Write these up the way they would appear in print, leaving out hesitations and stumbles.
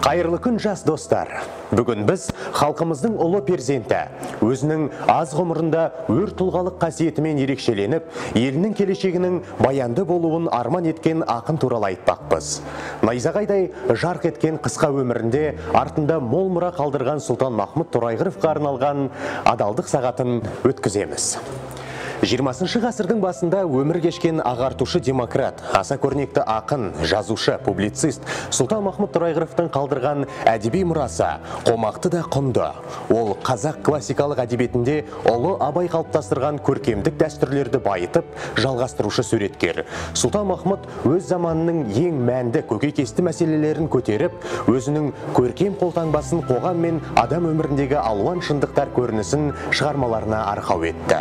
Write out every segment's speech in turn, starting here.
Қайырлы күн жас достар. Бүгін біз халқымыздың ұлы перзенті, өзінің аз ғұмырында өр тұлғалық қасиетімен ерекшеленіп, елінің келешегінің баянды болуын арман еткен ақын туралы айтпақпыз. Найзағайдай жарқ еткен қысқа өмірінде артында мол мұра қалдырған Сұлтанмахмұт Торайғыровқа арналған адалдық сағатын өткіземіз. 20 ғасырдың басында өмір кешкен ағартушы демократ, аса көрнекті ақын, жазушы, публицист Сұлтанмахмұт Торайғыровтың қалдырған әдеби мұрасы қомақты да құнды. Ол қазақ классикалық әдебиетінде ұлы Абай қалыптастырған көркемдік дәстүрлерді байытып, жалғастырушы суреткер. Сұлтанмахмұт өз заманының ең мәнді көкейкесті мәселелерін көтеріп, өзінің көркем қолтаңбасын қоғам мен адам өміріндегі алуан шындықтар көрінісін шығармаларына арқау етті.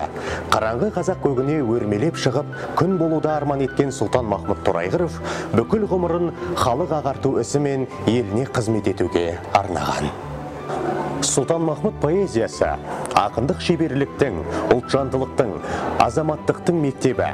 Қараңғы қазақ көгіне өрмелеп шығып, күн болуды арман еткен Сұлтанмахмұт Торайғыров бүкіл ғұмырын халық ағарту ісі мен еліне қызмет етуге арнаған. Сұлтанмахмұт поэзиясы ақындық шеберліктің, ұлтжандылықтың, азаматтықтың мектебі.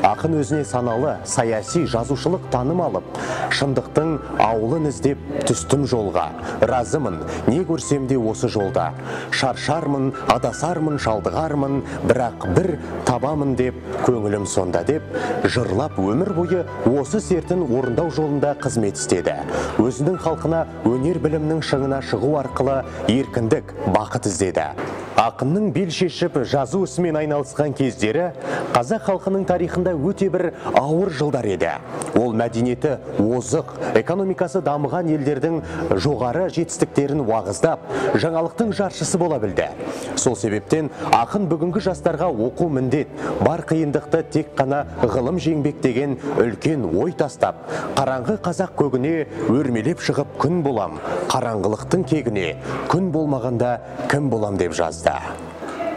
Ақын өзіне саналы, саяси, жазушылық таным алып, шындықтың ауылын іздеп түстім жолға. Разымын, не көрсем де осы жолда. Шаршармын, адасармын, шалдығармын, бірақ бір табамын деп, көңілім сонда деп, жырлап өмір бойы осы сертін орындау жолында қызмет істеді. Өзінің халқына өнер білімнің шыңына шығу арқылы еркіндік, бақыт іздеді. Ақынның бел шешіп жазу ісімен айналысқан кездері қазақ халқының тарихында өте бір ауыр жылдар еді. Ол мәдениеті озық, экономикасы дамыған елдердің жоғары жетістіктерін уағыздап, жаңалықтың жаршысы бола білді. Сол себептен ақын бүгінгі жастарға оқу міндет, бар қиындықты тек қана ғылым жеңбек деген үлкен ой тастап, қараңғы қазақ көгіне өрмелеп шығып күн болам, қараңғылықтың кегіне күн болмағанда кім болам деп жазды.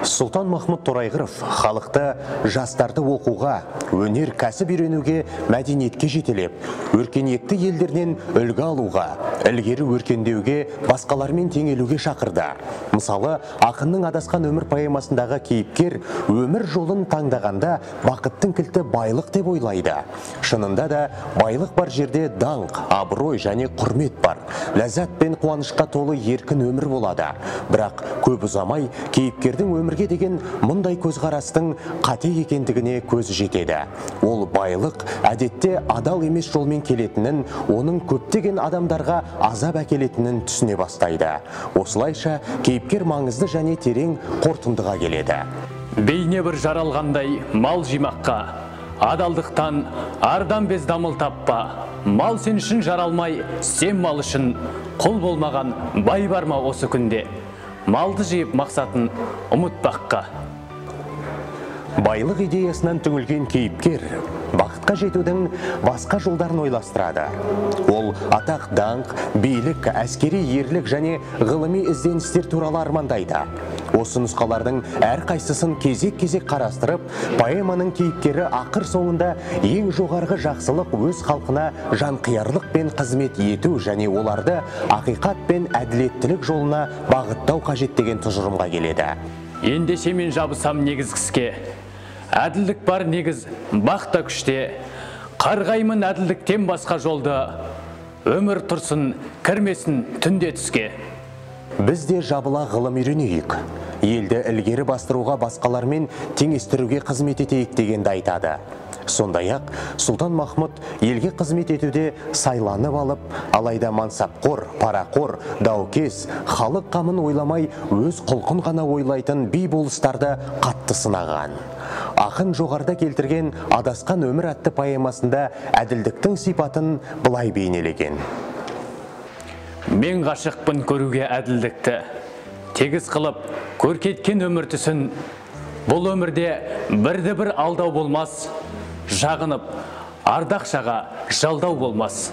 Сұлтанмахмұт Торайғыров халықты жастарды оқуға, өнер кәсіп үйренуге, мәдениетке жетелеп, өркениетті елдерінен үлгі алуға, ілгері өркендеуге, басқалармен теңелуге шақырды. Мысалы, ақынның адасқан өмір поэмасындағы кейіпкер өмір жолын таңдағанда бақыттың кілті байлық деп ойлайды. Шынында да байлық бар жерде даңқ, абырой және құрмет бар. Ләззат пен қуанышқа толы еркін өмір болады. Бірақ көп ұзамай кейіпкердің өмірге деген мұндай көзқарастың қате екендігіне көзі жетеді. Ол байлық әдетте адал емес жолмен келетінін, оның көптеген адамдарға азап әкелетінін түсіне бастайды. Осылайша кейіпкер маңызды және терең қорытындыға келеді. Бейне бір жаралғандай мал жимаққа, адалдықтан ардан без дамыл таппа. Мал сен үшін жаралмай, сен мал үшін құл болмаған бай бар ма осы күнде? Малды жиып мақсатын ұмытпаққа. Байлық идеясынан түңілген кейіпкер бақытқа жетудің басқа жолдарын ойластырады. Ол атақ, даңқ, билік, әскери ерлік және ғылыми ізденістер туралы армандайды. Осы нұсқалардың әрқайсысын кезек-кезек қарастырып, поэманың кейіпкері ақыр соңында ең жоғарғы жақсылық өз халқына жанқиярлық пен қызмет ету және оларды ақиқат пен әділеттілік жолына бағыттау қажет деген тұжырымға келеді. Ендеше мен жабысам негіз кіске, әділдік бар негіз бақта күште, қарғаймын әділдіктен басқа жолды, өмір тұрсын, кірмесін түнде түске. Біз де жабыла ғылым үйренейік, елді ілгері бастыруға басқалармен теңестіруге қызмет етейік дегенді айтады. Сондай-ақ Сұлтанмахмұт елге қызмет етуде сайланып алып, алайда мансапқор, парақор, даукес, халық қамын ойламай өз құлқын ғана ойлайтын би болыстарды қатты сынаған. Ақын жоғарыда келтірген адасқан өмір атты поэмасында әділдіктің сипатын былай бейнелеген. Мен ғашықпын көруге әділдікті, тегіс қылып көркеткен өмір түсін. Бұл өмірде бірді бір алдау болмас, жағынып ардақшаға жалдау болмас.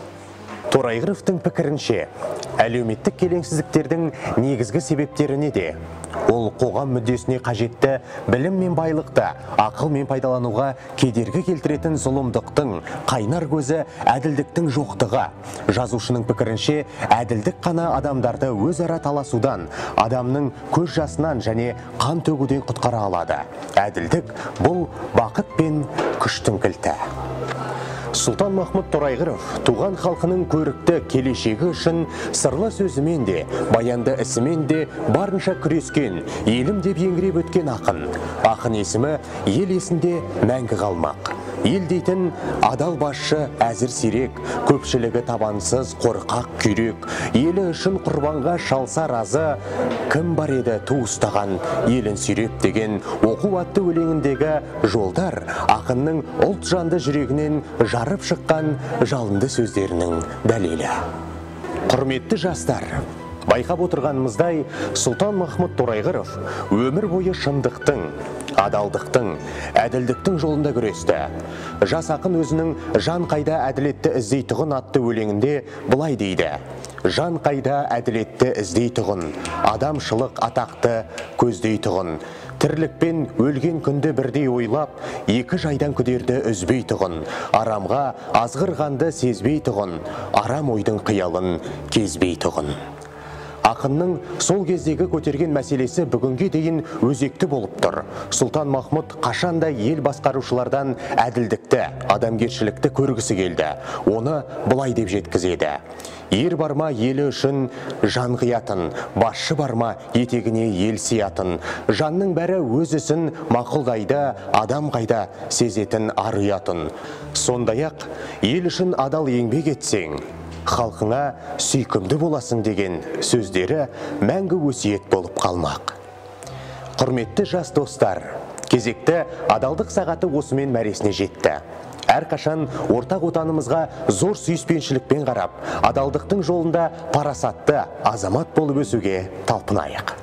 Торайғыровтың пікірінше, әлеуметтік келеңсіздіктердің негізгі себептері неде? Ол қоғам мүддесіне қажетті білім мен байлықты ақылмен пайдалануға кедергі келтіретін зұлымдықтың қайнар көзі әділдіктің жоқтығы. Жазушының пікірінше, әділдік қана адамдарды өзара таласудан, адамның көз жасынан және қан төгуден құтқара алады. Әділдік бұл бақыт пен күштің кілті. Сұлтан Махмұд Торайғыров туған халқының көрікті келешегі үшін сырлы сөзімен де, баянды ісімен де барынша күрескен, елім деп еңіреп өткен ақын. Ақын есімі ел есінде мәңгі қалмақ. Ел дейтін адал басшы әзір сирек, көпшілігі табансыз қорқақ күйрек, елі үшін құрбанға шалса разы, кім бар еді туыстаған елін сүйреп деген оқу атты өлеңіндегі жолдар ақынның ұлт жанды жүрегінен жарып шыққан жалынды сөздерінің дәлелі. Құрметті жастар, байқап отырғанымыздай, Сұлтан Махмұд Торайғыров өмір бойы шындықтың, адалдықтың, әділдіктің жолында күресті. Жас ақын өзінің «Жан қайда әділетті іздейтұғын» атты өлеңінде былай дейді: жан қайда әділетті іздейтұғын, адамшылық атақты көздейтұғын, тірлікпен өлген күнді бірдей ойлап, екі жайдан күдерді үзбейтұғын, арамға азғырғанды сезбейтұғын, арам ойдың қиялын кезбейтұғын. Ақынның сол кездегі көтерген мәселесі бүгінге дейін өзекті болып тұр. Сұлтан Махмұд қашанда ел басқарушылардан әділдікті, адамгершілікті көргісі келді. Оны былай деп жеткізеді: ер барма елі үшін жан қиятын, басшы барма етегіне ел сиятын, жанның бәрі өз ісін мақұлдайды, адам қайда сезетін ар ұятын. Сондай-ақ ел үшін адал еңбек етсең, халқыңа сүйкімді боласың деген сөздері мәңгі өсиет болып қалмақ. Құрметті жас достар, кезекті адалдық сағаты осымен мәресіне жетті. Әрқашан ортақ отанымызға зор сүйіспеншілікпен қарап, адалдықтың жолында парасатты азамат болып өсуге талпынайық.